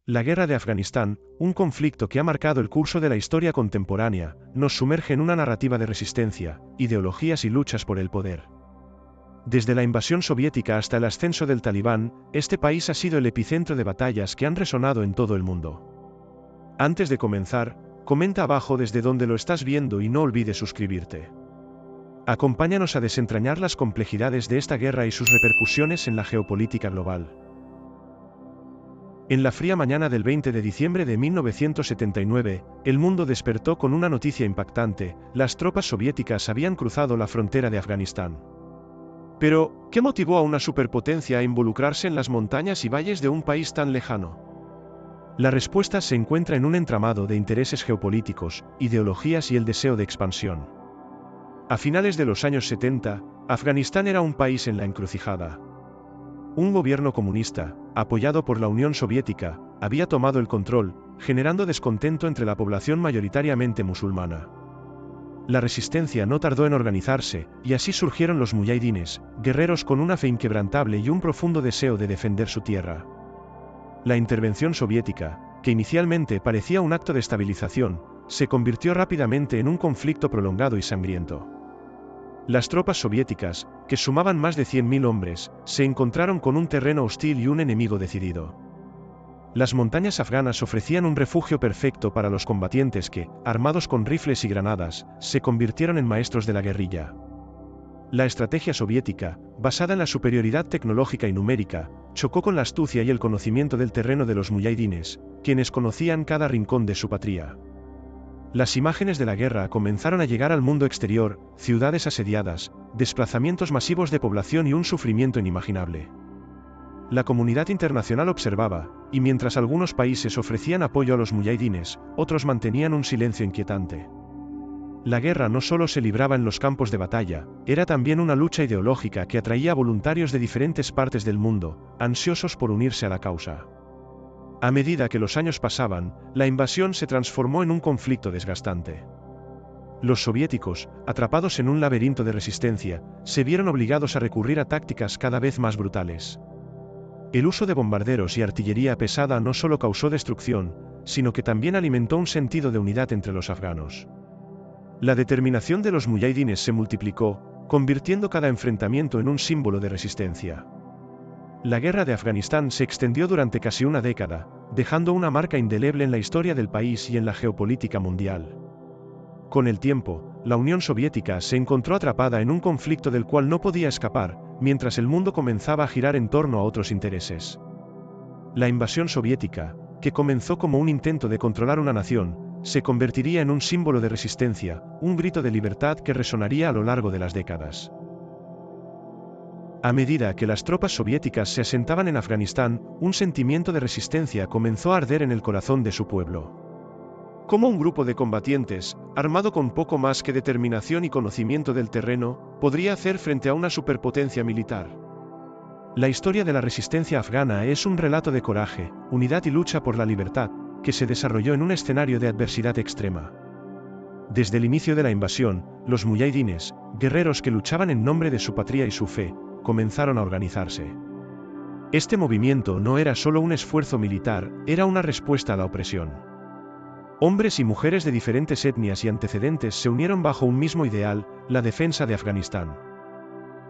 La guerra de Afganistán, un conflicto que ha marcado el curso de la historia contemporánea, nos sumerge en una narrativa de resistencia, ideologías y luchas por el poder. Desde la invasión soviética hasta el ascenso del Talibán, este país ha sido el epicentro de batallas que han resonado en todo el mundo. Antes de comenzar, comenta abajo desde donde lo estás viendo y no olvides suscribirte. Acompáñanos a desentrañar las complejidades de esta guerra y sus repercusiones en la geopolítica global. En la fría mañana del 20 de diciembre de 1979, el mundo despertó con una noticia impactante: las tropas soviéticas habían cruzado la frontera de Afganistán. Pero, ¿qué motivó a una superpotencia a involucrarse en las montañas y valles de un país tan lejano? La respuesta se encuentra en un entramado de intereses geopolíticos, ideologías y el deseo de expansión. A finales de los años 70, Afganistán era un país en la encrucijada. Un gobierno comunista, apoyado por la Unión Soviética, había tomado el control, generando descontento entre la población mayoritariamente musulmana. La resistencia no tardó en organizarse, y así surgieron los muyahidines, guerreros con una fe inquebrantable y un profundo deseo de defender su tierra. La intervención soviética, que inicialmente parecía un acto de estabilización, se convirtió rápidamente en un conflicto prolongado y sangriento. Las tropas soviéticas, que sumaban más de 100.000 hombres, se encontraron con un terreno hostil y un enemigo decidido. Las montañas afganas ofrecían un refugio perfecto para los combatientes que, armados con rifles y granadas, se convirtieron en maestros de la guerrilla. La estrategia soviética, basada en la superioridad tecnológica y numérica, chocó con la astucia y el conocimiento del terreno de los muyahidines, quienes conocían cada rincón de su patria. Las imágenes de la guerra comenzaron a llegar al mundo exterior: ciudades asediadas, desplazamientos masivos de población y un sufrimiento inimaginable. La comunidad internacional observaba, y mientras algunos países ofrecían apoyo a los muyahidines, otros mantenían un silencio inquietante. La guerra no solo se libraba en los campos de batalla, era también una lucha ideológica que atraía a voluntarios de diferentes partes del mundo, ansiosos por unirse a la causa. A medida que los años pasaban, la invasión se transformó en un conflicto desgastante. Los soviéticos, atrapados en un laberinto de resistencia, se vieron obligados a recurrir a tácticas cada vez más brutales. El uso de bombarderos y artillería pesada no solo causó destrucción, sino que también alimentó un sentido de unidad entre los afganos. La determinación de los muyahidines se multiplicó, convirtiendo cada enfrentamiento en un símbolo de resistencia. La guerra de Afganistán se extendió durante casi una década, dejando una marca indeleble en la historia del país y en la geopolítica mundial. Con el tiempo, la Unión Soviética se encontró atrapada en un conflicto del cual no podía escapar, mientras el mundo comenzaba a girar en torno a otros intereses. La invasión soviética, que comenzó como un intento de controlar una nación, se convertiría en un símbolo de resistencia, un grito de libertad que resonaría a lo largo de las décadas. A medida que las tropas soviéticas se asentaban en Afganistán, un sentimiento de resistencia comenzó a arder en el corazón de su pueblo. ¿Cómo un grupo de combatientes, armado con poco más que determinación y conocimiento del terreno, podría hacer frente a una superpotencia militar? La historia de la resistencia afgana es un relato de coraje, unidad y lucha por la libertad, que se desarrolló en un escenario de adversidad extrema. Desde el inicio de la invasión, los muyahidines, guerreros que luchaban en nombre de su patria y su fe, comenzaron a organizarse. Este movimiento no era solo un esfuerzo militar, era una respuesta a la opresión. Hombres y mujeres de diferentes etnias y antecedentes se unieron bajo un mismo ideal: la defensa de Afganistán.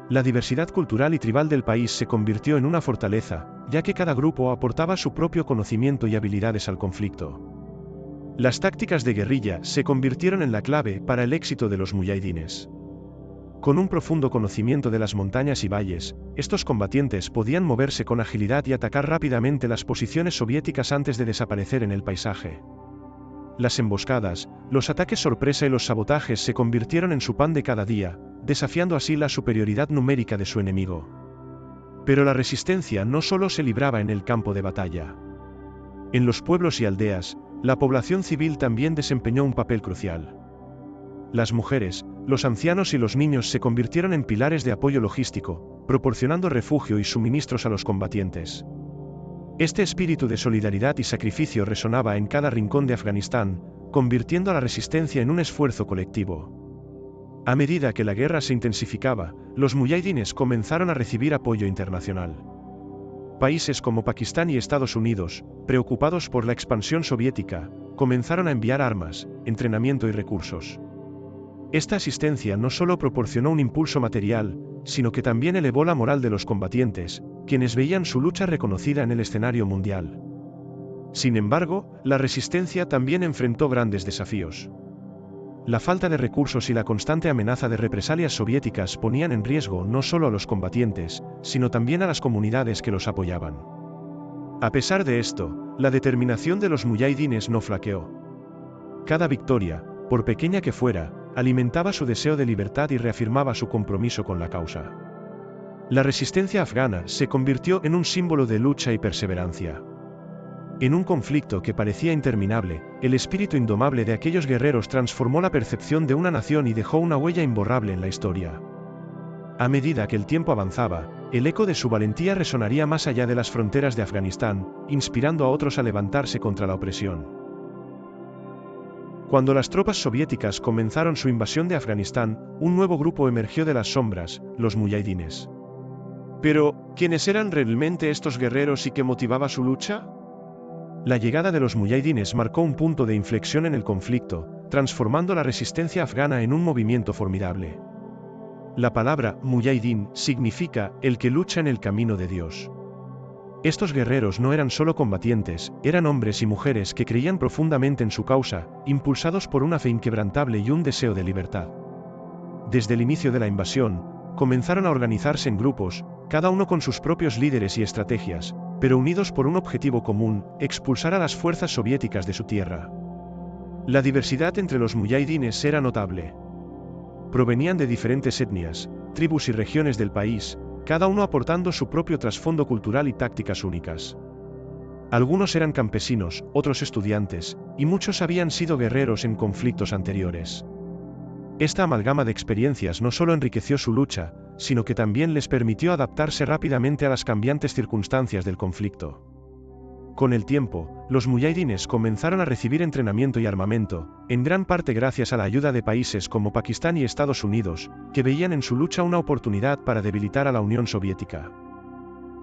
La diversidad cultural y tribal del país se convirtió en una fortaleza, ya que cada grupo aportaba su propio conocimiento y habilidades al conflicto. Las tácticas de guerrilla se convirtieron en la clave para el éxito de los muyahidines. Con un profundo conocimiento de las montañas y valles, estos combatientes podían moverse con agilidad y atacar rápidamente las posiciones soviéticas antes de desaparecer en el paisaje. Las emboscadas, los ataques sorpresa y los sabotajes se convirtieron en su pan de cada día, desafiando así la superioridad numérica de su enemigo. Pero la resistencia no solo se libraba en el campo de batalla. En los pueblos y aldeas, la población civil también desempeñó un papel crucial. Las mujeres, los ancianos y los niños se convirtieron en pilares de apoyo logístico, proporcionando refugio y suministros a los combatientes. Este espíritu de solidaridad y sacrificio resonaba en cada rincón de Afganistán, convirtiendo a la resistencia en un esfuerzo colectivo. A medida que la guerra se intensificaba, los muyahidines comenzaron a recibir apoyo internacional. países como Pakistán y Estados Unidos, preocupados por la expansión soviética, comenzaron a enviar armas, entrenamiento y recursos. Esta asistencia no solo proporcionó un impulso material, sino que también elevó la moral de los combatientes, quienes veían su lucha reconocida en el escenario mundial. Sin embargo, la resistencia también enfrentó grandes desafíos. La falta de recursos y la constante amenaza de represalias soviéticas ponían en riesgo no solo a los combatientes, sino también a las comunidades que los apoyaban. A pesar de esto, la determinación de los muyahidines no flaqueó. Cada victoria, por pequeña que fuera, alimentaba su deseo de libertad y reafirmaba su compromiso con la causa. La resistencia afgana se convirtió en un símbolo de lucha y perseverancia. En un conflicto que parecía interminable, el espíritu indomable de aquellos guerreros transformó la percepción de una nación y dejó una huella imborrable en la historia. A medida que el tiempo avanzaba, el eco de su valentía resonaría más allá de las fronteras de Afganistán, inspirando a otros a levantarse contra la opresión. Cuando las tropas soviéticas comenzaron su invasión de Afganistán, un nuevo grupo emergió de las sombras, los muyahidines. Pero, ¿quiénes eran realmente estos guerreros y qué motivaba su lucha? La llegada de los muyahidines marcó un punto de inflexión en el conflicto, transformando la resistencia afgana en un movimiento formidable. La palabra muyahidín significa el que lucha en el camino de Dios. Estos guerreros no eran solo combatientes, eran hombres y mujeres que creían profundamente en su causa, impulsados por una fe inquebrantable y un deseo de libertad. Desde el inicio de la invasión, comenzaron a organizarse en grupos, cada uno con sus propios líderes y estrategias, pero unidos por un objetivo común: expulsar a las fuerzas soviéticas de su tierra. La diversidad entre los muyahidines era notable. Provenían de diferentes etnias, tribus y regiones del país, cada uno aportando su propio trasfondo cultural y tácticas únicas. Algunos eran campesinos, otros estudiantes, y muchos habían sido guerreros en conflictos anteriores. Esta amalgama de experiencias no solo enriqueció su lucha, sino que también les permitió adaptarse rápidamente a las cambiantes circunstancias del conflicto. Con el tiempo, los muyahidines comenzaron a recibir entrenamiento y armamento, en gran parte gracias a la ayuda de países como Pakistán y Estados Unidos, que veían en su lucha una oportunidad para debilitar a la Unión Soviética.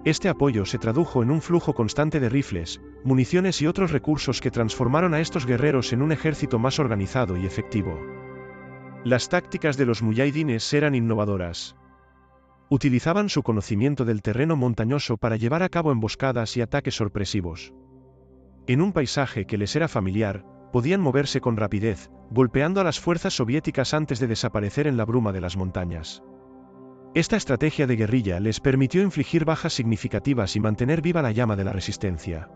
Este apoyo se tradujo en un flujo constante de rifles, municiones y otros recursos que transformaron a estos guerreros en un ejército más organizado y efectivo. Las tácticas de los muyahidines eran innovadoras. Utilizaban su conocimiento del terreno montañoso para llevar a cabo emboscadas y ataques sorpresivos. En un paisaje que les era familiar, podían moverse con rapidez, golpeando a las fuerzas soviéticas antes de desaparecer en la bruma de las montañas. Esta estrategia de guerrilla les permitió infligir bajas significativas y mantener viva la llama de la resistencia.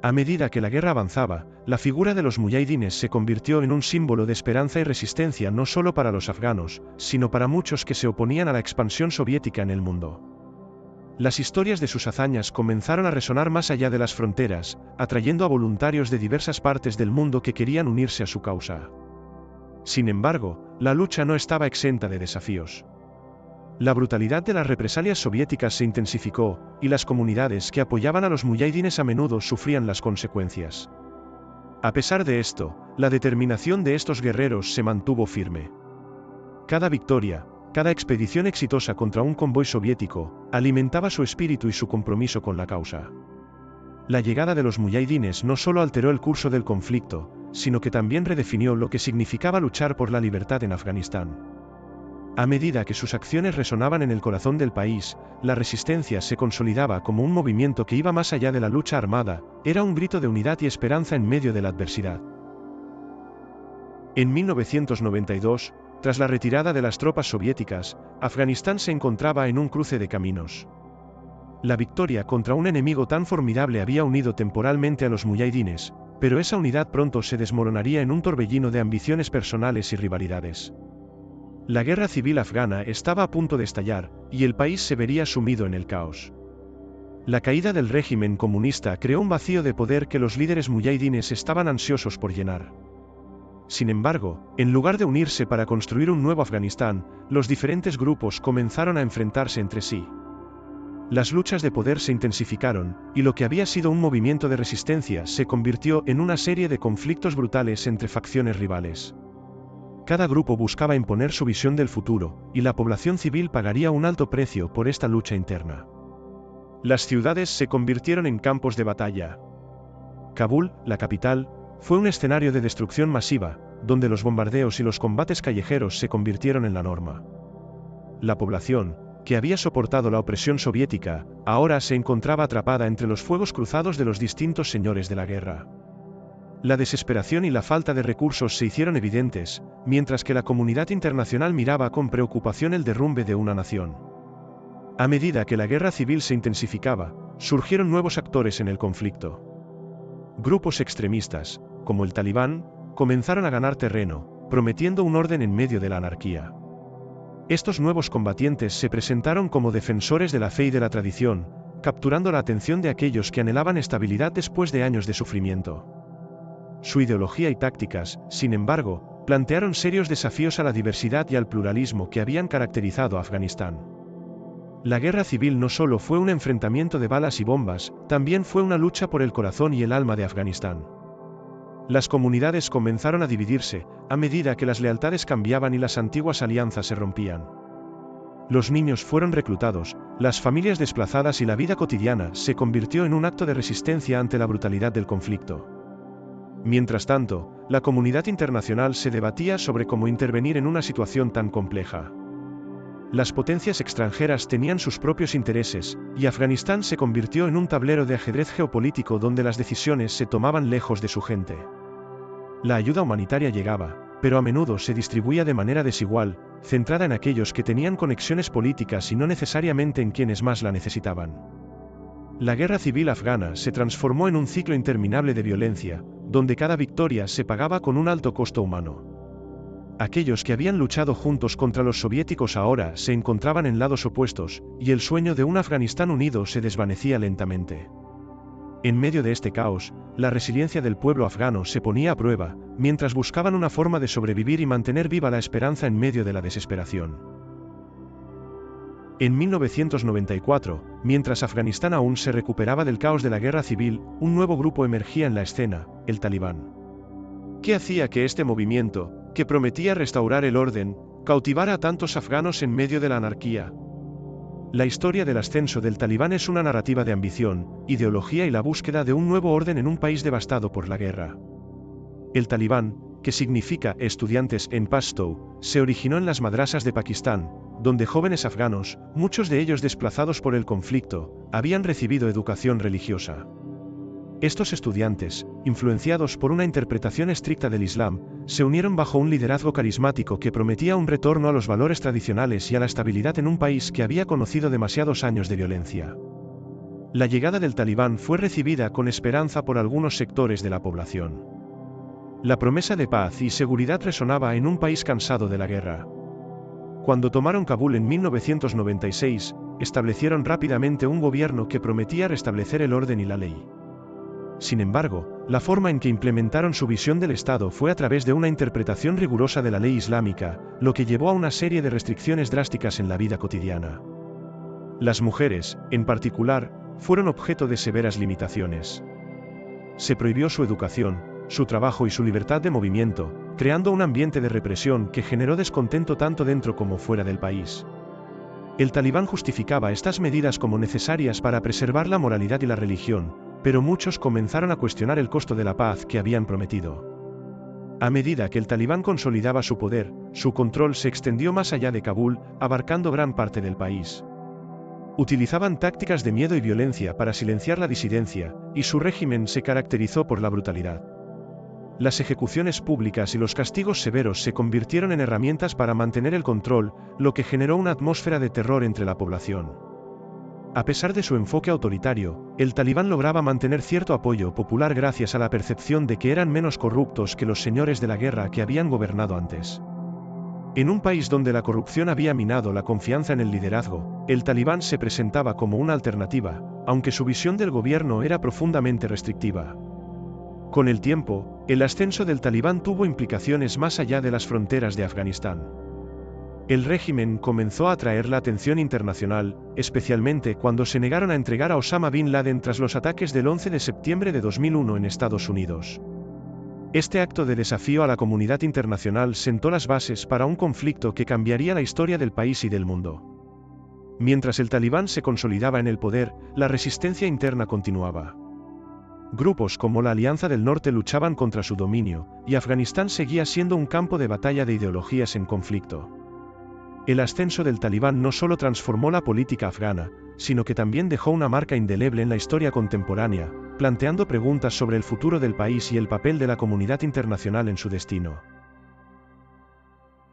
A medida que la guerra avanzaba, la figura de los muyahidines se convirtió en un símbolo de esperanza y resistencia no solo para los afganos, sino para muchos que se oponían a la expansión soviética en el mundo. Las historias de sus hazañas comenzaron a resonar más allá de las fronteras, atrayendo a voluntarios de diversas partes del mundo que querían unirse a su causa. Sin embargo, la lucha no estaba exenta de desafíos. La brutalidad de las represalias soviéticas se intensificó, y las comunidades que apoyaban a los muyahidines a menudo sufrían las consecuencias. A pesar de esto, la determinación de estos guerreros se mantuvo firme. Cada victoria, cada expedición exitosa contra un convoy soviético, alimentaba su espíritu y su compromiso con la causa. La llegada de los muyahidines no solo alteró el curso del conflicto, sino que también redefinió lo que significaba luchar por la libertad en Afganistán. A medida que sus acciones resonaban en el corazón del país, la resistencia se consolidaba como un movimiento que iba más allá de la lucha armada, era un grito de unidad y esperanza en medio de la adversidad. En 1992, tras la retirada de las tropas soviéticas, Afganistán se encontraba en un cruce de caminos. La victoria contra un enemigo tan formidable había unido temporalmente a los muyahidines, pero esa unidad pronto se desmoronaría en un torbellino de ambiciones personales y rivalidades. La guerra civil afgana estaba a punto de estallar, y el país se vería sumido en el caos. La caída del régimen comunista creó un vacío de poder que los líderes muyahidines estaban ansiosos por llenar. Sin embargo, en lugar de unirse para construir un nuevo Afganistán, los diferentes grupos comenzaron a enfrentarse entre sí. Las luchas de poder se intensificaron, y lo que había sido un movimiento de resistencia se convirtió en una serie de conflictos brutales entre facciones rivales. Cada grupo buscaba imponer su visión del futuro, y la población civil pagaría un alto precio por esta lucha interna. Las ciudades se convirtieron en campos de batalla. Kabul, la capital, fue un escenario de destrucción masiva, donde los bombardeos y los combates callejeros se convirtieron en la norma. La población, que había soportado la opresión soviética, ahora se encontraba atrapada entre los fuegos cruzados de los distintos señores de la guerra. La desesperación y la falta de recursos se hicieron evidentes, mientras que la comunidad internacional miraba con preocupación el derrumbe de una nación. A medida que la guerra civil se intensificaba, surgieron nuevos actores en el conflicto. Grupos extremistas, como el Talibán, comenzaron a ganar terreno, prometiendo un orden en medio de la anarquía. Estos nuevos combatientes se presentaron como defensores de la fe y de la tradición, capturando la atención de aquellos que anhelaban estabilidad después de años de sufrimiento. Su ideología y tácticas, sin embargo, plantearon serios desafíos a la diversidad y al pluralismo que habían caracterizado a Afganistán. La guerra civil no solo fue un enfrentamiento de balas y bombas, también fue una lucha por el corazón y el alma de Afganistán. Las comunidades comenzaron a dividirse, a medida que las lealtades cambiaban y las antiguas alianzas se rompían. Los niños fueron reclutados, las familias desplazadas y la vida cotidiana se convirtió en un acto de resistencia ante la brutalidad del conflicto. Mientras tanto, la comunidad internacional se debatía sobre cómo intervenir en una situación tan compleja. Las potencias extranjeras tenían sus propios intereses, y Afganistán se convirtió en un tablero de ajedrez geopolítico donde las decisiones se tomaban lejos de su gente. La ayuda humanitaria llegaba, pero a menudo se distribuía de manera desigual, centrada en aquellos que tenían conexiones políticas y no necesariamente en quienes más la necesitaban. La guerra civil afgana se transformó en un ciclo interminable de violencia, donde cada victoria se pagaba con un alto costo humano. Aquellos que habían luchado juntos contra los soviéticos ahora se encontraban en lados opuestos, y el sueño de un Afganistán unido se desvanecía lentamente. En medio de este caos, la resiliencia del pueblo afgano se ponía a prueba, mientras buscaban una forma de sobrevivir y mantener viva la esperanza en medio de la desesperación. En 1994, mientras Afganistán aún se recuperaba del caos de la guerra civil, un nuevo grupo emergía en la escena, el Talibán. ¿Qué hacía que este movimiento, que prometía restaurar el orden, cautivara a tantos afganos en medio de la anarquía? La historia del ascenso del Talibán es una narrativa de ambición, ideología y la búsqueda de un nuevo orden en un país devastado por la guerra. El Talibán, que significa estudiantes en pashto, se originó en las madrasas de Pakistán, donde jóvenes afganos, muchos de ellos desplazados por el conflicto, habían recibido educación religiosa. Estos estudiantes, influenciados por una interpretación estricta del Islam, se unieron bajo un liderazgo carismático que prometía un retorno a los valores tradicionales y a la estabilidad en un país que había conocido demasiados años de violencia. La llegada del Talibán fue recibida con esperanza por algunos sectores de la población. La promesa de paz y seguridad resonaba en un país cansado de la guerra. Cuando tomaron Kabul en 1996, establecieron rápidamente un gobierno que prometía restablecer el orden y la ley. Sin embargo, la forma en que implementaron su visión del Estado fue a través de una interpretación rigurosa de la ley islámica, lo que llevó a una serie de restricciones drásticas en la vida cotidiana. Las mujeres, en particular, fueron objeto de severas limitaciones. Se prohibió su educación, su trabajo y su libertad de movimiento, creando un ambiente de represión que generó descontento tanto dentro como fuera del país. El Talibán justificaba estas medidas como necesarias para preservar la moralidad y la religión, pero muchos comenzaron a cuestionar el costo de la paz que habían prometido. A medida que el Talibán consolidaba su poder, su control se extendió más allá de Kabul, abarcando gran parte del país. Utilizaban tácticas de miedo y violencia para silenciar la disidencia, y su régimen se caracterizó por la brutalidad. Las ejecuciones públicas y los castigos severos se convirtieron en herramientas para mantener el control, lo que generó una atmósfera de terror entre la población. A pesar de su enfoque autoritario, el Talibán lograba mantener cierto apoyo popular gracias a la percepción de que eran menos corruptos que los señores de la guerra que habían gobernado antes. En un país donde la corrupción había minado la confianza en el liderazgo, el Talibán se presentaba como una alternativa, aunque su visión del gobierno era profundamente restrictiva. Con el tiempo, el ascenso del Talibán tuvo implicaciones más allá de las fronteras de Afganistán. El régimen comenzó a atraer la atención internacional, especialmente cuando se negaron a entregar a Osama Bin Laden tras los ataques del 11 de septiembre de 2001 en Estados Unidos. Este acto de desafío a la comunidad internacional sentó las bases para un conflicto que cambiaría la historia del país y del mundo. Mientras el talibán se consolidaba en el poder, la resistencia interna continuaba. Grupos como la Alianza del Norte luchaban contra su dominio, y Afganistán seguía siendo un campo de batalla de ideologías en conflicto. El ascenso del talibán no solo transformó la política afgana, sino que también dejó una marca indeleble en la historia contemporánea, planteando preguntas sobre el futuro del país y el papel de la comunidad internacional en su destino.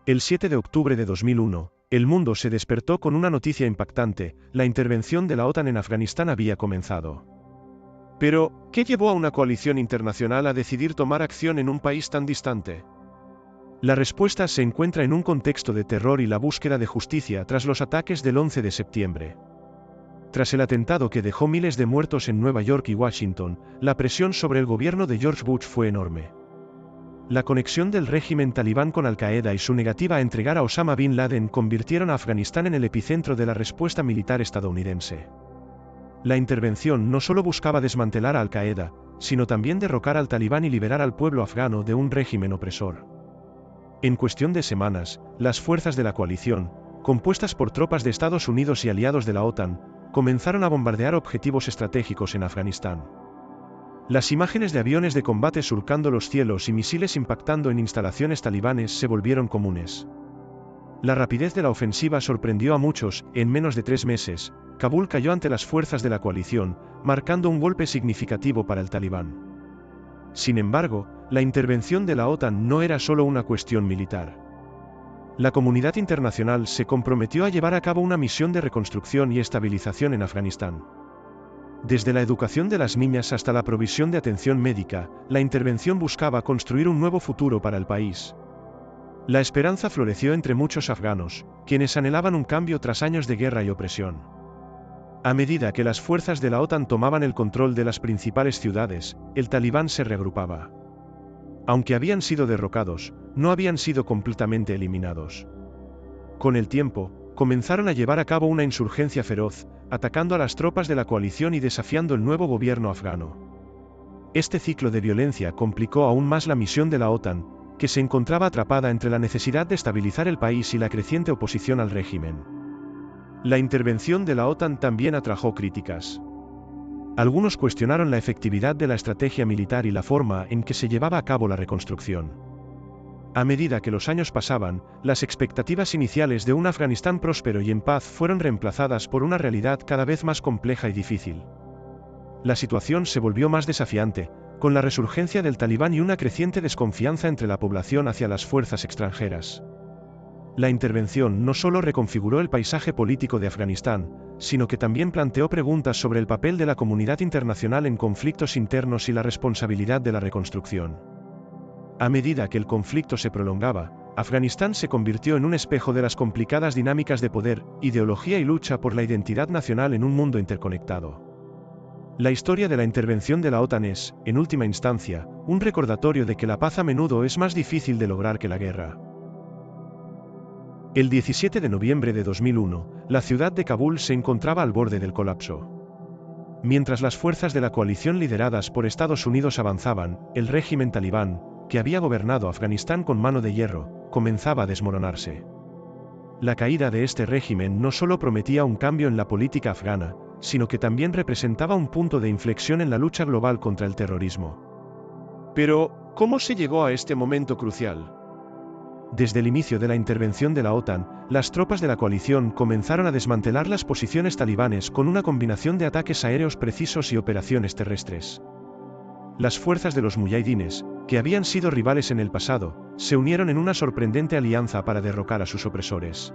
El 7 de octubre de 2001, el mundo se despertó con una noticia impactante: la intervención de la OTAN en Afganistán había comenzado. Pero, ¿qué llevó a una coalición internacional a decidir tomar acción en un país tan distante? La respuesta se encuentra en un contexto de terror y la búsqueda de justicia tras los ataques del 11 de septiembre. Tras el atentado que dejó miles de muertos en Nueva York y Washington, la presión sobre el gobierno de George Bush fue enorme. La conexión del régimen talibán con Al-Qaeda y su negativa a entregar a Osama Bin Laden convirtieron a Afganistán en el epicentro de la respuesta militar estadounidense. La intervención no solo buscaba desmantelar a Al-Qaeda, sino también derrocar al talibán y liberar al pueblo afgano de un régimen opresor. En cuestión de semanas, las fuerzas de la coalición, compuestas por tropas de Estados Unidos y aliados de la OTAN, comenzaron a bombardear objetivos estratégicos en Afganistán. Las imágenes de aviones de combate surcando los cielos y misiles impactando en instalaciones talibanes se volvieron comunes. La rapidez de la ofensiva sorprendió a muchos. En menos de 3 meses, Kabul cayó ante las fuerzas de la coalición, marcando un golpe significativo para el talibán. Sin embargo, la intervención de la OTAN no era solo una cuestión militar. La comunidad internacional se comprometió a llevar a cabo una misión de reconstrucción y estabilización en Afganistán. Desde la educación de las niñas hasta la provisión de atención médica, la intervención buscaba construir un nuevo futuro para el país. La esperanza floreció entre muchos afganos, quienes anhelaban un cambio tras años de guerra y opresión. A medida que las fuerzas de la OTAN tomaban el control de las principales ciudades, el talibán se reagrupaba. Aunque habían sido derrocados, no habían sido completamente eliminados. Con el tiempo, comenzaron a llevar a cabo una insurgencia feroz, atacando a las tropas de la coalición y desafiando el nuevo gobierno afgano. Este ciclo de violencia complicó aún más la misión de la OTAN, que se encontraba atrapada entre la necesidad de estabilizar el país y la creciente oposición al régimen. La intervención de la OTAN también atrajo críticas. Algunos cuestionaron la efectividad de la estrategia militar y la forma en que se llevaba a cabo la reconstrucción. A medida que los años pasaban, las expectativas iniciales de un Afganistán próspero y en paz fueron reemplazadas por una realidad cada vez más compleja y difícil. La situación se volvió más desafiante, con la resurgencia del talibán y una creciente desconfianza entre la población hacia las fuerzas extranjeras. La intervención no solo reconfiguró el paisaje político de Afganistán, sino que también planteó preguntas sobre el papel de la comunidad internacional en conflictos internos y la responsabilidad de la reconstrucción. A medida que el conflicto se prolongaba, Afganistán se convirtió en un espejo de las complicadas dinámicas de poder, ideología y lucha por la identidad nacional en un mundo interconectado. La historia de la intervención de la OTAN es, en última instancia, un recordatorio de que la paz a menudo es más difícil de lograr que la guerra. El 17 de noviembre de 2001, la ciudad de Kabul se encontraba al borde del colapso. Mientras las fuerzas de la coalición lideradas por Estados Unidos avanzaban, el régimen talibán, que había gobernado Afganistán con mano de hierro, comenzaba a desmoronarse. La caída de este régimen no solo prometía un cambio en la política afgana, sino que también representaba un punto de inflexión en la lucha global contra el terrorismo. Pero, ¿cómo se llegó a este momento crucial? Desde el inicio de la intervención de la OTAN, las tropas de la coalición comenzaron a desmantelar las posiciones talibanes con una combinación de ataques aéreos precisos y operaciones terrestres. Las fuerzas de los muyahidines, que habían sido rivales en el pasado, se unieron en una sorprendente alianza para derrocar a sus opresores.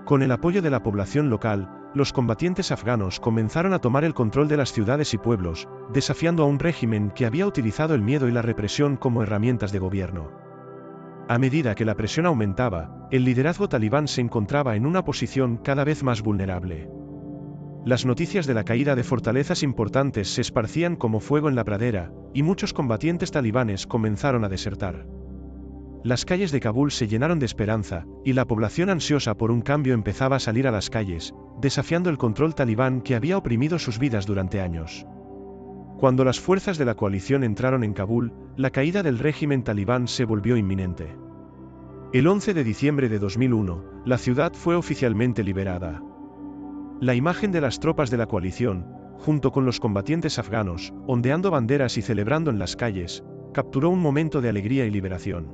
Con el apoyo de la población local, los combatientes afganos comenzaron a tomar el control de las ciudades y pueblos, desafiando a un régimen que había utilizado el miedo y la represión como herramientas de gobierno. A medida que la presión aumentaba, el liderazgo talibán se encontraba en una posición cada vez más vulnerable. Las noticias de la caída de fortalezas importantes se esparcían como fuego en la pradera, y muchos combatientes talibanes comenzaron a desertar. Las calles de Kabul se llenaron de esperanza, y la población ansiosa por un cambio empezaba a salir a las calles, desafiando el control talibán que había oprimido sus vidas durante años. Cuando las fuerzas de la coalición entraron en Kabul, la caída del régimen talibán se volvió inminente. El 11 de diciembre de 2001, la ciudad fue oficialmente liberada. La imagen de las tropas de la coalición, junto con los combatientes afganos, ondeando banderas y celebrando en las calles, capturó un momento de alegría y liberación.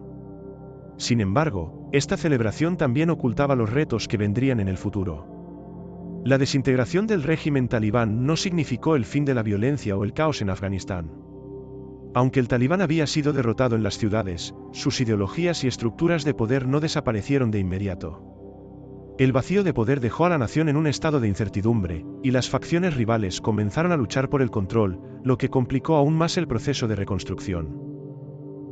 Sin embargo, esta celebración también ocultaba los retos que vendrían en el futuro. La desintegración del régimen talibán no significó el fin de la violencia o el caos en Afganistán. Aunque el talibán había sido derrotado en las ciudades, sus ideologías y estructuras de poder no desaparecieron de inmediato. El vacío de poder dejó a la nación en un estado de incertidumbre, y las facciones rivales comenzaron a luchar por el control, lo que complicó aún más el proceso de reconstrucción.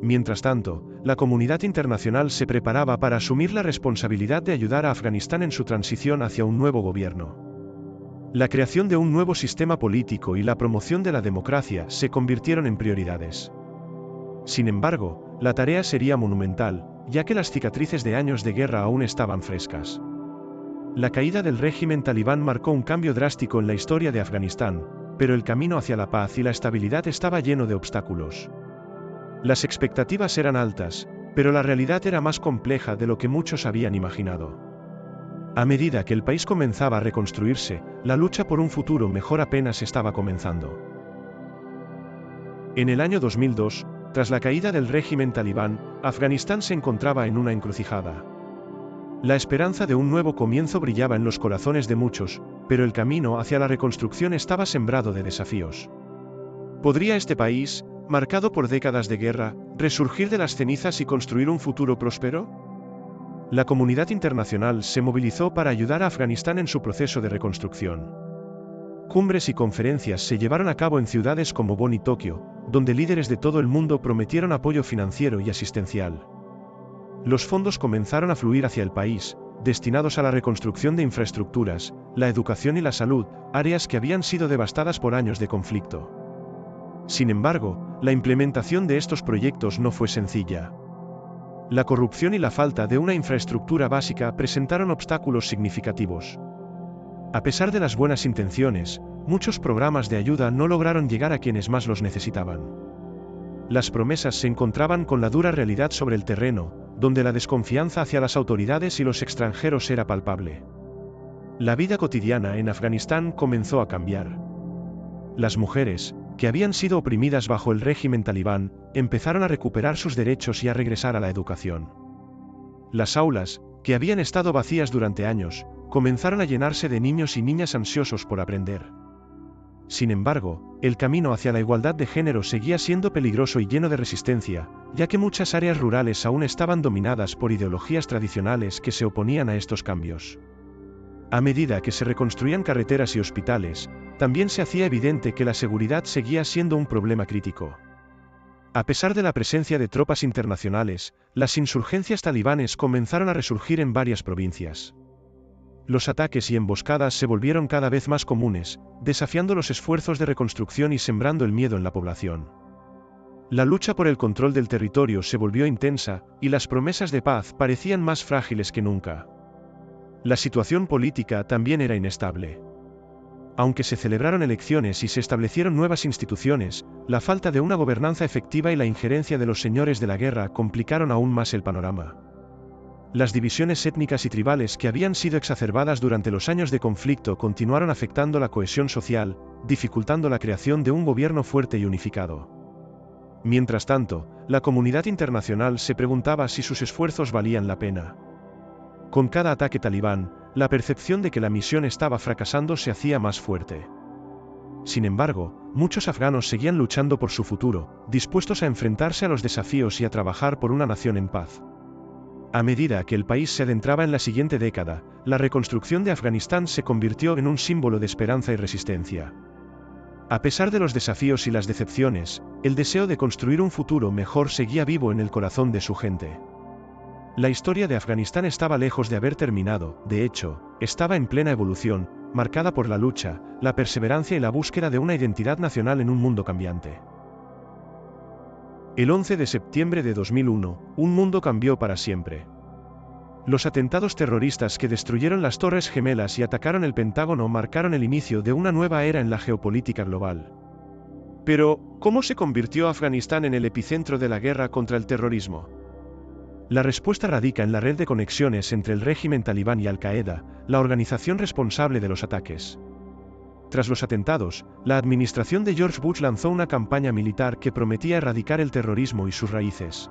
Mientras tanto, la comunidad internacional se preparaba para asumir la responsabilidad de ayudar a Afganistán en su transición hacia un nuevo gobierno. La creación de un nuevo sistema político y la promoción de la democracia se convirtieron en prioridades. Sin embargo, la tarea sería monumental, ya que las cicatrices de años de guerra aún estaban frescas. La caída del régimen talibán marcó un cambio drástico en la historia de Afganistán, pero el camino hacia la paz y la estabilidad estaba lleno de obstáculos. Las expectativas eran altas, pero la realidad era más compleja de lo que muchos habían imaginado. A medida que el país comenzaba a reconstruirse, la lucha por un futuro mejor apenas estaba comenzando. En el año 2002, tras la caída del régimen talibán, Afganistán se encontraba en una encrucijada. La esperanza de un nuevo comienzo brillaba en los corazones de muchos, pero el camino hacia la reconstrucción estaba sembrado de desafíos. ¿Podría este país, marcado por décadas de guerra, resurgir de las cenizas y construir un futuro próspero? La comunidad internacional se movilizó para ayudar a Afganistán en su proceso de reconstrucción. Cumbres y conferencias se llevaron a cabo en ciudades como Bonn y Tokio, donde líderes de todo el mundo prometieron apoyo financiero y asistencial. Los fondos comenzaron a fluir hacia el país, destinados a la reconstrucción de infraestructuras, la educación y la salud, áreas que habían sido devastadas por años de conflicto. Sin embargo, la implementación de estos proyectos no fue sencilla. La corrupción y la falta de una infraestructura básica presentaron obstáculos significativos. A pesar de las buenas intenciones, muchos programas de ayuda no lograron llegar a quienes más los necesitaban. Las promesas se encontraban con la dura realidad sobre el terreno, donde la desconfianza hacia las autoridades y los extranjeros era palpable. La vida cotidiana en Afganistán comenzó a cambiar. Las mujeres, que habían sido oprimidas bajo el régimen talibán, empezaron a recuperar sus derechos y a regresar a la educación. Las aulas, que habían estado vacías durante años, comenzaron a llenarse de niños y niñas ansiosos por aprender. Sin embargo, el camino hacia la igualdad de género seguía siendo peligroso y lleno de resistencia, ya que muchas áreas rurales aún estaban dominadas por ideologías tradicionales que se oponían a estos cambios. A medida que se reconstruían carreteras y hospitales, también se hacía evidente que la seguridad seguía siendo un problema crítico. A pesar de la presencia de tropas internacionales, las insurgencias talibanes comenzaron a resurgir en varias provincias. Los ataques y emboscadas se volvieron cada vez más comunes, desafiando los esfuerzos de reconstrucción y sembrando el miedo en la población. La lucha por el control del territorio se volvió intensa, y las promesas de paz parecían más frágiles que nunca. La situación política también era inestable. Aunque se celebraron elecciones y se establecieron nuevas instituciones, la falta de una gobernanza efectiva y la injerencia de los señores de la guerra complicaron aún más el panorama. Las divisiones étnicas y tribales que habían sido exacerbadas durante los años de conflicto continuaron afectando la cohesión social, dificultando la creación de un gobierno fuerte y unificado. Mientras tanto, la comunidad internacional se preguntaba si sus esfuerzos valían la pena. Con cada ataque talibán, la percepción de que la misión estaba fracasando se hacía más fuerte. Sin embargo, muchos afganos seguían luchando por su futuro, dispuestos a enfrentarse a los desafíos y a trabajar por una nación en paz. A medida que el país se adentraba en la siguiente década, la reconstrucción de Afganistán se convirtió en un símbolo de esperanza y resistencia. A pesar de los desafíos y las decepciones, el deseo de construir un futuro mejor seguía vivo en el corazón de su gente. La historia de Afganistán estaba lejos de haber terminado, de hecho, estaba en plena evolución, marcada por la lucha, la perseverancia y la búsqueda de una identidad nacional en un mundo cambiante. El 11 de septiembre de 2001, un mundo cambió para siempre. Los atentados terroristas que destruyeron las Torres Gemelas y atacaron el Pentágono marcaron el inicio de una nueva era en la geopolítica global. Pero, ¿cómo se convirtió Afganistán en el epicentro de la guerra contra el terrorismo? La respuesta radica en la red de conexiones entre el régimen talibán y Al-Qaeda, la organización responsable de los ataques. Tras los atentados, la administración de George Bush lanzó una campaña militar que prometía erradicar el terrorismo y sus raíces.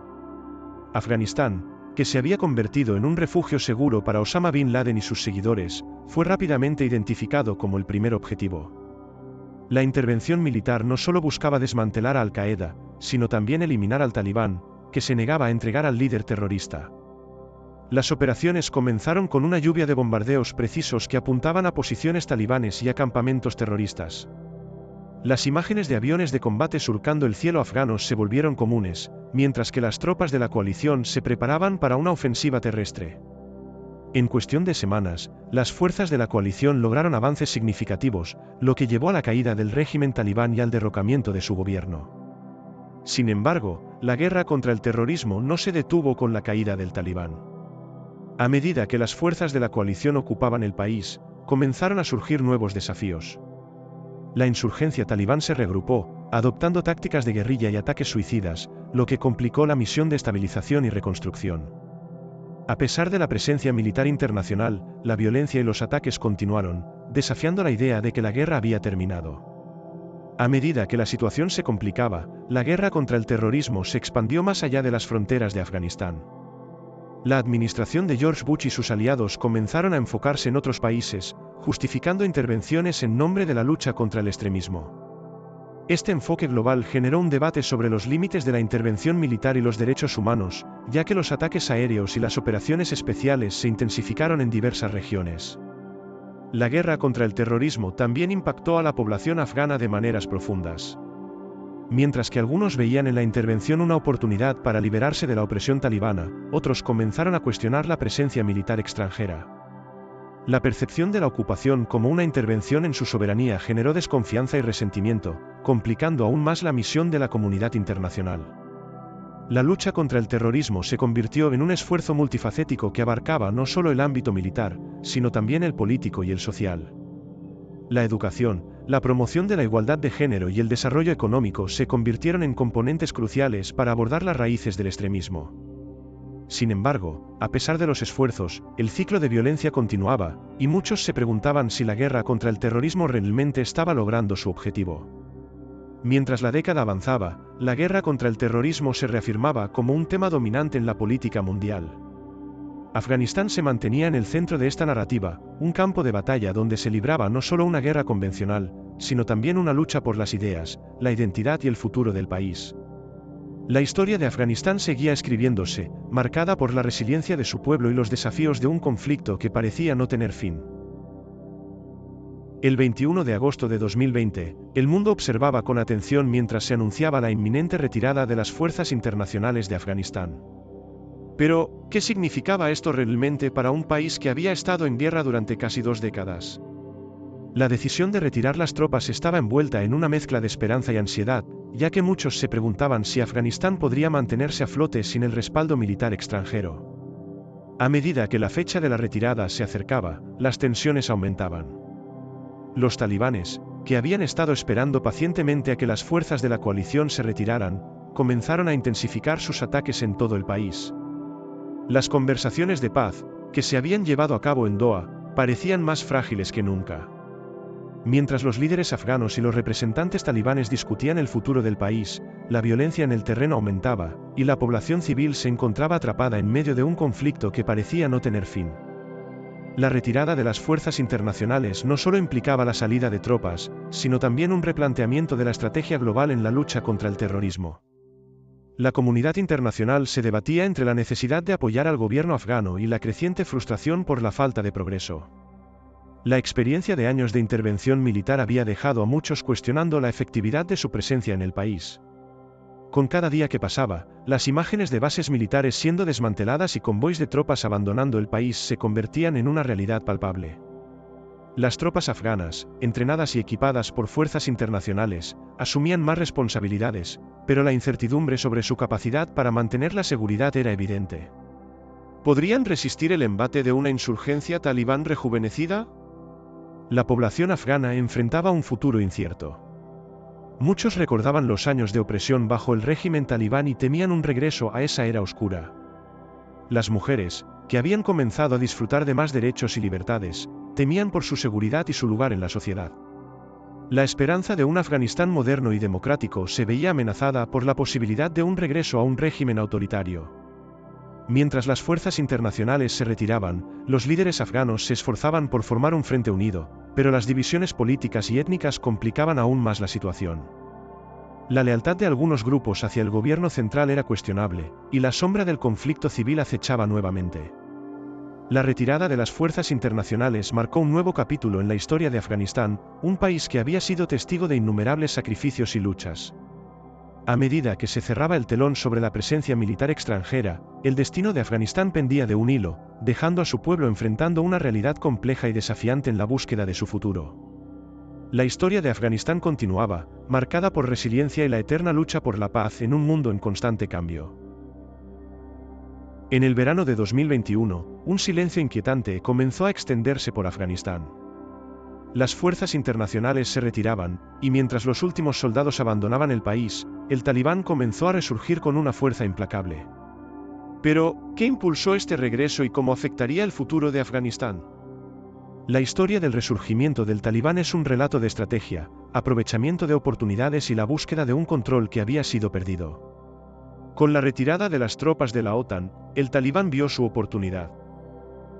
Afganistán, que se había convertido en un refugio seguro para Osama Bin Laden y sus seguidores, fue rápidamente identificado como el primer objetivo. La intervención militar no solo buscaba desmantelar a Al-Qaeda, sino también eliminar al talibán, que se negaba a entregar al líder terrorista. Las operaciones comenzaron con una lluvia de bombardeos precisos que apuntaban a posiciones talibanes y a campamentos terroristas. Las imágenes de aviones de combate surcando el cielo afgano se volvieron comunes, mientras que las tropas de la coalición se preparaban para una ofensiva terrestre. En cuestión de semanas, las fuerzas de la coalición lograron avances significativos, lo que llevó a la caída del régimen talibán y al derrocamiento de su gobierno. Sin embargo, la guerra contra el terrorismo no se detuvo con la caída del talibán. A medida que las fuerzas de la coalición ocupaban el país, comenzaron a surgir nuevos desafíos. La insurgencia talibán se reagrupó, adoptando tácticas de guerrilla y ataques suicidas, lo que complicó la misión de estabilización y reconstrucción. A pesar de la presencia militar internacional, la violencia y los ataques continuaron, desafiando la idea de que la guerra había terminado. A medida que la situación se complicaba, la guerra contra el terrorismo se expandió más allá de las fronteras de Afganistán. La administración de George Bush y sus aliados comenzaron a enfocarse en otros países, justificando intervenciones en nombre de la lucha contra el extremismo. Este enfoque global generó un debate sobre los límites de la intervención militar y los derechos humanos, ya que los ataques aéreos y las operaciones especiales se intensificaron en diversas regiones. La guerra contra el terrorismo también impactó a la población afgana de maneras profundas. Mientras que algunos veían en la intervención una oportunidad para liberarse de la opresión talibana, otros comenzaron a cuestionar la presencia militar extranjera. La percepción de la ocupación como una intervención en su soberanía generó desconfianza y resentimiento, complicando aún más la misión de la comunidad internacional. La lucha contra el terrorismo se convirtió en un esfuerzo multifacético que abarcaba no solo el ámbito militar, sino también el político y el social. La educación, la promoción de la igualdad de género y el desarrollo económico se convirtieron en componentes cruciales para abordar las raíces del extremismo. Sin embargo, a pesar de los esfuerzos, el ciclo de violencia continuaba, y muchos se preguntaban si la guerra contra el terrorismo realmente estaba logrando su objetivo. Mientras la década avanzaba, la guerra contra el terrorismo se reafirmaba como un tema dominante en la política mundial. Afganistán se mantenía en el centro de esta narrativa, un campo de batalla donde se libraba no solo una guerra convencional, sino también una lucha por las ideas, la identidad y el futuro del país. La historia de Afganistán seguía escribiéndose, marcada por la resiliencia de su pueblo y los desafíos de un conflicto que parecía no tener fin. El 21 de agosto de 2020, el mundo observaba con atención mientras se anunciaba la inminente retirada de las fuerzas internacionales de Afganistán. Pero, ¿qué significaba esto realmente para un país que había estado en guerra durante casi 2 décadas? La decisión de retirar las tropas estaba envuelta en una mezcla de esperanza y ansiedad, ya que muchos se preguntaban si Afganistán podría mantenerse a flote sin el respaldo militar extranjero. A medida que la fecha de la retirada se acercaba, las tensiones aumentaban. Los talibanes, que habían estado esperando pacientemente a que las fuerzas de la coalición se retiraran, comenzaron a intensificar sus ataques en todo el país. Las conversaciones de paz, que se habían llevado a cabo en Doha, parecían más frágiles que nunca. Mientras los líderes afganos y los representantes talibanes discutían el futuro del país, la violencia en el terreno aumentaba, y la población civil se encontraba atrapada en medio de un conflicto que parecía no tener fin. La retirada de las fuerzas internacionales no solo implicaba la salida de tropas, sino también un replanteamiento de la estrategia global en la lucha contra el terrorismo. La comunidad internacional se debatía entre la necesidad de apoyar al gobierno afgano y la creciente frustración por la falta de progreso. La experiencia de años de intervención militar había dejado a muchos cuestionando la efectividad de su presencia en el país. Con cada día que pasaba, las imágenes de bases militares siendo desmanteladas y convoys de tropas abandonando el país se convertían en una realidad palpable. Las tropas afganas, entrenadas y equipadas por fuerzas internacionales, asumían más responsabilidades, pero la incertidumbre sobre su capacidad para mantener la seguridad era evidente. ¿Podrían resistir el embate de una insurgencia talibán rejuvenecida? La población afgana enfrentaba un futuro incierto. Muchos recordaban los años de opresión bajo el régimen talibán y temían un regreso a esa era oscura. Las mujeres, que habían comenzado a disfrutar de más derechos y libertades, temían por su seguridad y su lugar en la sociedad. La esperanza de un Afganistán moderno y democrático se veía amenazada por la posibilidad de un regreso a un régimen autoritario. Mientras las fuerzas internacionales se retiraban, los líderes afganos se esforzaban por formar un frente unido, pero las divisiones políticas y étnicas complicaban aún más la situación. La lealtad de algunos grupos hacia el gobierno central era cuestionable, y la sombra del conflicto civil acechaba nuevamente. La retirada de las fuerzas internacionales marcó un nuevo capítulo en la historia de Afganistán, un país que había sido testigo de innumerables sacrificios y luchas. A medida que se cerraba el telón sobre la presencia militar extranjera, el destino de Afganistán pendía de un hilo, dejando a su pueblo enfrentando una realidad compleja y desafiante en la búsqueda de su futuro. La historia de Afganistán continuaba, marcada por resiliencia y la eterna lucha por la paz en un mundo en constante cambio. En el verano de 2021, un silencio inquietante comenzó a extenderse por Afganistán. Las fuerzas internacionales se retiraban, y mientras los últimos soldados abandonaban el país, el Talibán comenzó a resurgir con una fuerza implacable. Pero, ¿qué impulsó este regreso y cómo afectaría el futuro de Afganistán? La historia del resurgimiento del Talibán es un relato de estrategia, aprovechamiento de oportunidades y la búsqueda de un control que había sido perdido. Con la retirada de las tropas de la OTAN, el Talibán vio su oportunidad.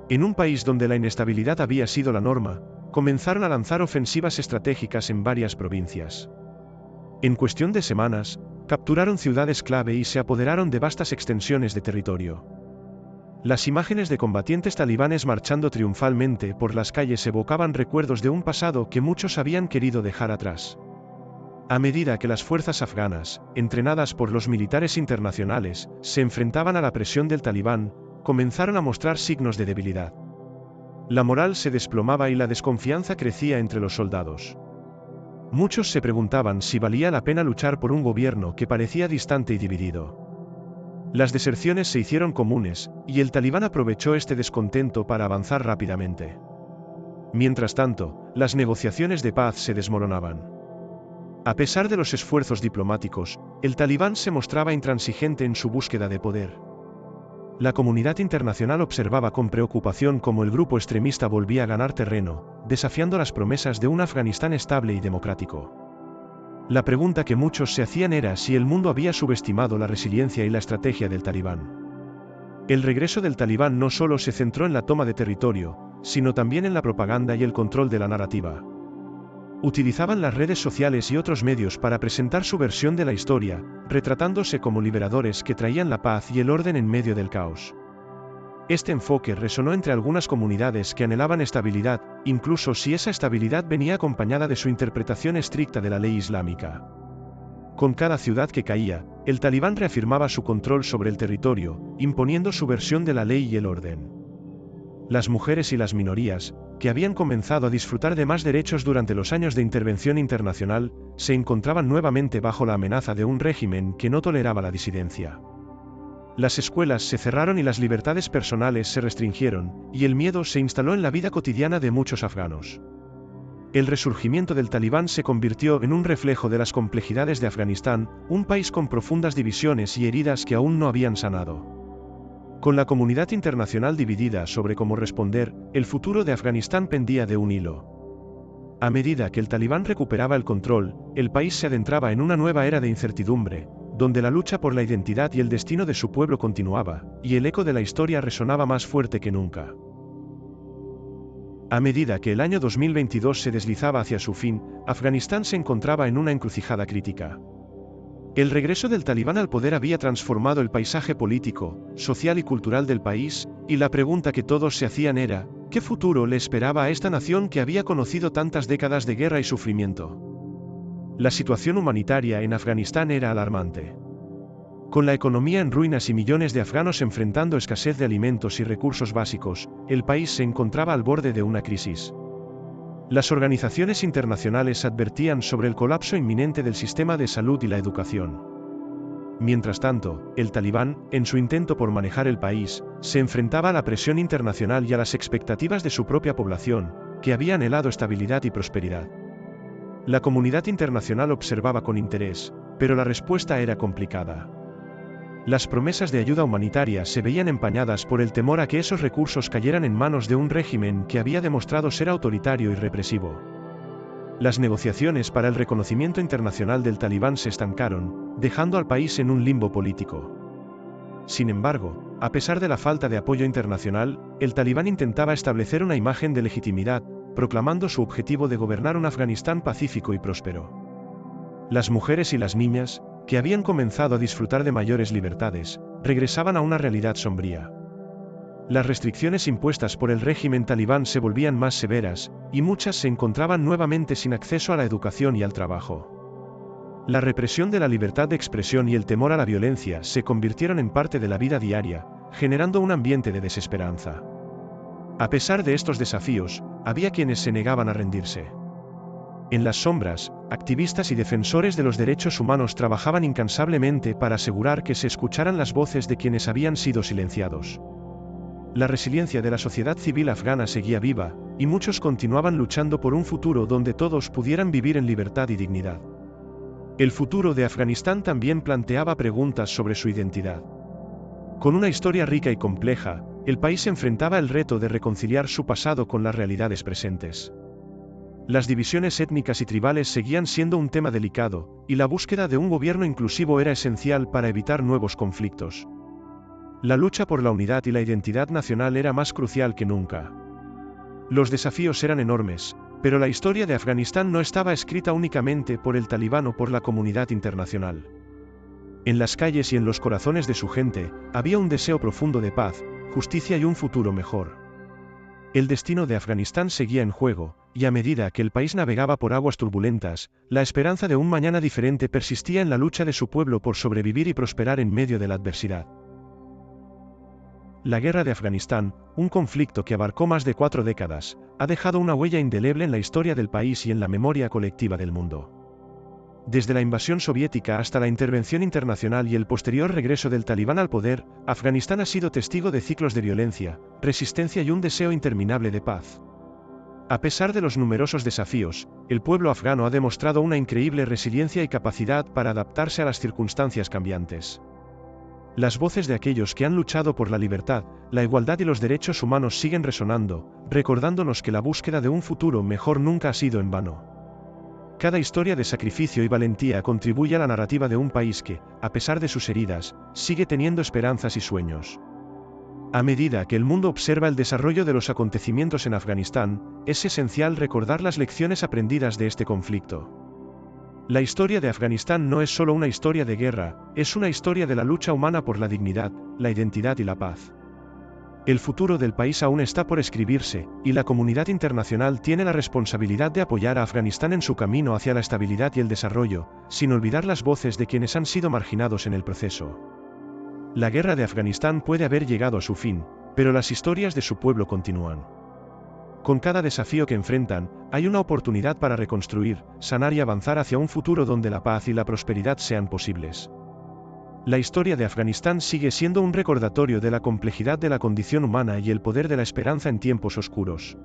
En un país donde la inestabilidad había sido la norma, comenzaron a lanzar ofensivas estratégicas en varias provincias. En cuestión de semanas, capturaron ciudades clave y se apoderaron de vastas extensiones de territorio. Las imágenes de combatientes talibanes marchando triunfalmente por las calles evocaban recuerdos de un pasado que muchos habían querido dejar atrás. A medida que las fuerzas afganas, entrenadas por los militares internacionales, se enfrentaban a la presión del Talibán, comenzaron a mostrar signos de debilidad. La moral se desplomaba y la desconfianza crecía entre los soldados. Muchos se preguntaban si valía la pena luchar por un gobierno que parecía distante y dividido. Las deserciones se hicieron comunes, y el Talibán aprovechó este descontento para avanzar rápidamente. Mientras tanto, las negociaciones de paz se desmoronaban. A pesar de los esfuerzos diplomáticos, el Talibán se mostraba intransigente en su búsqueda de poder. La comunidad internacional observaba con preocupación cómo el grupo extremista volvía a ganar terreno, desafiando las promesas de un Afganistán estable y democrático. La pregunta que muchos se hacían era si el mundo había subestimado la resiliencia y la estrategia del Talibán. El regreso del Talibán no solo se centró en la toma de territorio, sino también en la propaganda y el control de la narrativa. Utilizaban las redes sociales y otros medios para presentar su versión de la historia, retratándose como liberadores que traían la paz y el orden en medio del caos. Este enfoque resonó entre algunas comunidades que anhelaban estabilidad, incluso si esa estabilidad venía acompañada de su interpretación estricta de la ley islámica. Con cada ciudad que caía, el Talibán reafirmaba su control sobre el territorio, imponiendo su versión de la ley y el orden. Las mujeres y las minorías, que habían comenzado a disfrutar de más derechos durante los años de intervención internacional, se encontraban nuevamente bajo la amenaza de un régimen que no toleraba la disidencia. Las escuelas se cerraron y las libertades personales se restringieron, y el miedo se instaló en la vida cotidiana de muchos afganos. El resurgimiento del Talibán se convirtió en un reflejo de las complejidades de Afganistán, un país con profundas divisiones y heridas que aún no habían sanado. Con la comunidad internacional dividida sobre cómo responder, el futuro de Afganistán pendía de un hilo. A medida que el Talibán recuperaba el control, el país se adentraba en una nueva era de incertidumbre, donde la lucha por la identidad y el destino de su pueblo continuaba, y el eco de la historia resonaba más fuerte que nunca. A medida que el año 2022 se deslizaba hacia su fin, Afganistán se encontraba en una encrucijada crítica. El regreso del Talibán al poder había transformado el paisaje político, social y cultural del país, y la pregunta que todos se hacían era, ¿qué futuro le esperaba a esta nación que había conocido tantas décadas de guerra y sufrimiento? La situación humanitaria en Afganistán era alarmante. Con la economía en ruinas y millones de afganos enfrentando escasez de alimentos y recursos básicos, el país se encontraba al borde de una crisis. Las organizaciones internacionales advertían sobre el colapso inminente del sistema de salud y la educación. Mientras tanto, el Talibán, en su intento por manejar el país, se enfrentaba a la presión internacional y a las expectativas de su propia población, que había anhelado estabilidad y prosperidad. La comunidad internacional observaba con interés, pero la respuesta era complicada. Las promesas de ayuda humanitaria se veían empañadas por el temor a que esos recursos cayeran en manos de un régimen que había demostrado ser autoritario y represivo. Las negociaciones para el reconocimiento internacional del Talibán se estancaron, dejando al país en un limbo político. Sin embargo, a pesar de la falta de apoyo internacional, el Talibán intentaba establecer una imagen de legitimidad, proclamando su objetivo de gobernar un Afganistán pacífico y próspero. Las mujeres y las niñas, que habían comenzado a disfrutar de mayores libertades, regresaban a una realidad sombría. Las restricciones impuestas por el régimen talibán se volvían más severas, y muchas se encontraban nuevamente sin acceso a la educación y al trabajo. La represión de la libertad de expresión y el temor a la violencia se convirtieron en parte de la vida diaria, generando un ambiente de desesperanza. A pesar de estos desafíos, había quienes se negaban a rendirse. En las sombras, activistas y defensores de los derechos humanos trabajaban incansablemente para asegurar que se escucharan las voces de quienes habían sido silenciados. La resiliencia de la sociedad civil afgana seguía viva, y muchos continuaban luchando por un futuro donde todos pudieran vivir en libertad y dignidad. El futuro de Afganistán también planteaba preguntas sobre su identidad. Con una historia rica y compleja, el país enfrentaba el reto de reconciliar su pasado con las realidades presentes. Las divisiones étnicas y tribales seguían siendo un tema delicado, y la búsqueda de un gobierno inclusivo era esencial para evitar nuevos conflictos. La lucha por la unidad y la identidad nacional era más crucial que nunca. Los desafíos eran enormes, pero la historia de Afganistán no estaba escrita únicamente por el talibán o por la comunidad internacional. En las calles y en los corazones de su gente, había un deseo profundo de paz, justicia y un futuro mejor. El destino de Afganistán seguía en juego, y a medida que el país navegaba por aguas turbulentas, la esperanza de un mañana diferente persistía en la lucha de su pueblo por sobrevivir y prosperar en medio de la adversidad. La guerra de Afganistán, un conflicto que abarcó más de 4 décadas, ha dejado una huella indeleble en la historia del país y en la memoria colectiva del mundo. Desde la invasión soviética hasta la intervención internacional y el posterior regreso del talibán al poder, Afganistán ha sido testigo de ciclos de violencia, resistencia y un deseo interminable de paz. A pesar de los numerosos desafíos, el pueblo afgano ha demostrado una increíble resiliencia y capacidad para adaptarse a las circunstancias cambiantes. Las voces de aquellos que han luchado por la libertad, la igualdad y los derechos humanos siguen resonando, recordándonos que la búsqueda de un futuro mejor nunca ha sido en vano. Cada historia de sacrificio y valentía contribuye a la narrativa de un país que, a pesar de sus heridas, sigue teniendo esperanzas y sueños. A medida que el mundo observa el desarrollo de los acontecimientos en Afganistán, es esencial recordar las lecciones aprendidas de este conflicto. La historia de Afganistán no es solo una historia de guerra, es una historia de la lucha humana por la dignidad, la identidad y la paz. El futuro del país aún está por escribirse, y la comunidad internacional tiene la responsabilidad de apoyar a Afganistán en su camino hacia la estabilidad y el desarrollo, sin olvidar las voces de quienes han sido marginados en el proceso. La guerra de Afganistán puede haber llegado a su fin, pero las historias de su pueblo continúan. Con cada desafío que enfrentan, hay una oportunidad para reconstruir, sanar y avanzar hacia un futuro donde la paz y la prosperidad sean posibles. La historia de Afganistán sigue siendo un recordatorio de la complejidad de la condición humana y el poder de la esperanza en tiempos oscuros.